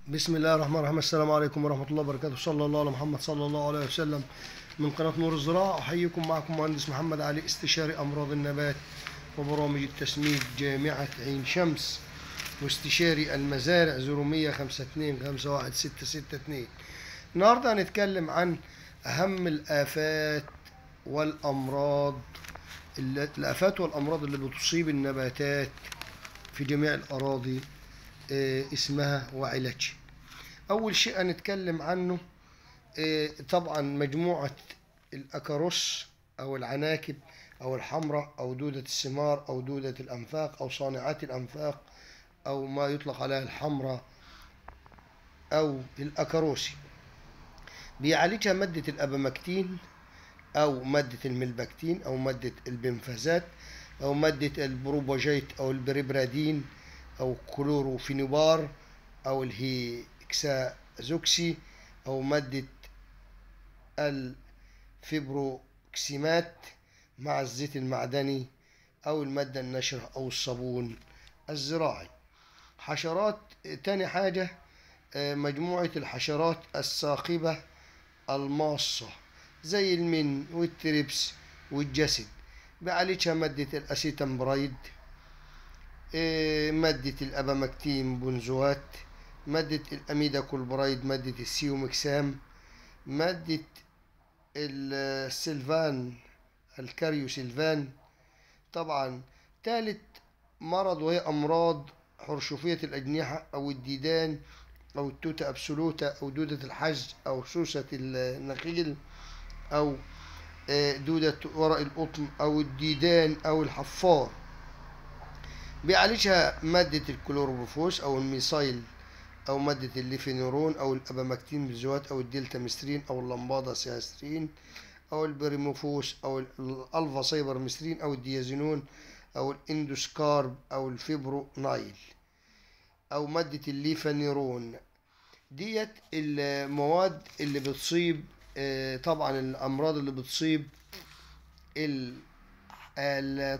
بسم الله الرحمن الرحيم. السلام عليكم ورحمة الله وبركاته. صلى الله على محمد صلى الله عليه وسلم. من قناة نور الزراعة أحييكم، معكم مهندس محمد علي، استشاري أمراض النبات وبرامج التسميد جامعة عين شمس، واستشاري المزارع 0152 51 662. النهاردة هنتكلم عن أهم الآفات والأمراض اللي بتصيب النباتات في جميع الأراضي، اسمها وعلاجها. أول شيء هنتكلم عنه طبعا مجموعة الأكاروس أو العناكب أو الحمراء أو دودة الثمار أو دودة الأنفاق أو صانعات الأنفاق أو ما يطلق عليها الحمراء أو الأكاروسي. بيعالجها مادة الأبامكتين أو مادة الملبكتين أو مادة البنفازات أو مادة البروباجيت أو البريبرادين أو كلوروفينيبار أو الهيكسازوكسي أو مادة الفيبروكسيمات مع الزيت المعدني أو المادة النشرة أو الصابون الزراعي. حشرات تاني حاجة مجموعة الحشرات الثاقبة الماصة زي المن والتريبس والجسد، بعالجها مادة الأسيتامبرايد، مادة الأبامكتين بنزوات، مادة الأميدا كولبرايد، مادة السيومكسام، مادة السلفان الكاريو سلفان. طبعا ثالث مرض وهي أمراض حرشفية الأجنحة أو الديدان أو التوتا أبسولوتا أو دودة الحج أو سوسة النخيل أو دودة ورق القطن أو الديدان أو الحفار. بيعالجها مادة الكلوروبروفوس أو الميثايل أو مادة الليفينورون أو الأبامكتين بنزوات أو الدلتا مسترين أو اللمبادا سياسترين أو البريموفوس أو الألفا سايبر مسترين أو الديازينون أو الإندوسكارب أو الفيبرونايل أو مادة الليفانيرون. ديت المواد اللي بتصيب طبعا الأمراض اللي بتصيب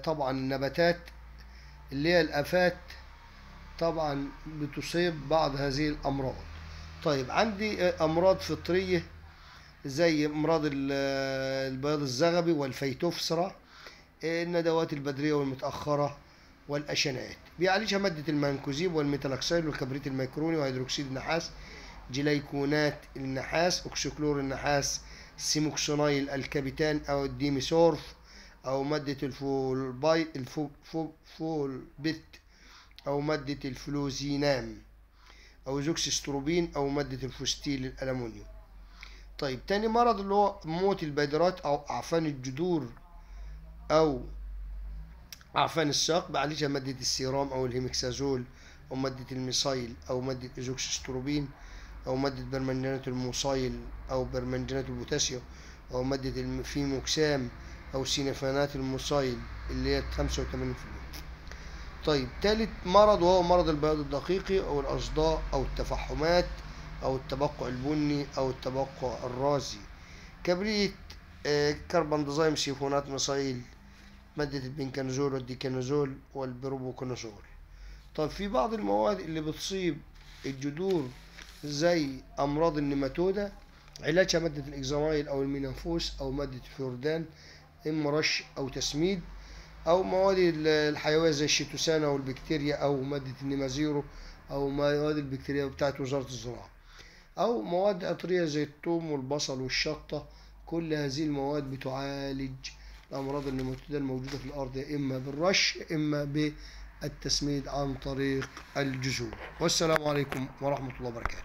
طبعا النباتات اللي هي الآفات، طبعا بتصيب بعض هذه الأمراض. طيب عندي أمراض فطرية زي أمراض البياض الزغبي والفيتوفثرة، الندوات البدرية والمتأخرة والأشنات. بيعالجها مادة المانكوزيب والميتالكسيل والكبريت الميكروني وهيدروكسيد النحاس، جليكونات النحاس، أكسكلور النحاس، سيموكسونايل الكابيتان أو الديميسورف أو مادة الفولبيت أو مادة الفلوزينام أو زوكسستروبين أو مادة الفوستيل الألمنيوم. طيب تاني مرض اللي هو موت البيدرات أو أعفان الجذور أو أعفان الساق، بعالجها مادة السيرام أو الهيمكسازول أو مادة الميثايل أو مادة الإيزوكسستروبين أو مادة برمنجانات الموصايل أو برمنجانات البوتاسيوم أو مادة الفيموكسام أو سينفانات الموصايل اللي هي 85%. طيب ثالث مرض وهو مرض البياض الدقيقي أو الأصداء أو التفحمات أو التبقع البني أو التبقع الرازي. كبريت كربندازيم سيفونات ميثايل، مادة البنكنزول والديكنزول والبروبوكونازول. طيب في بعض المواد اللي بتصيب الجذور زي أمراض النيماتودا، علاجها مادة الإكزامايل أو المينافوس أو مادة الفيوردان، إما رش أو تسميد، أو مواد الحيوية زي الشيتوسانا أو البكتيريا أو مادة النيمازيرو أو مواد البكتيريا بتاعت وزارة الزراعة، أو مواد عطرية زي الثوم والبصل والشطة. كل هذه المواد بتعالج الأمراض النيماتودا الموجودة في الأرض، إما بالرش إما بالتسميد عن طريق الجذور. والسلام عليكم ورحمة الله وبركاته.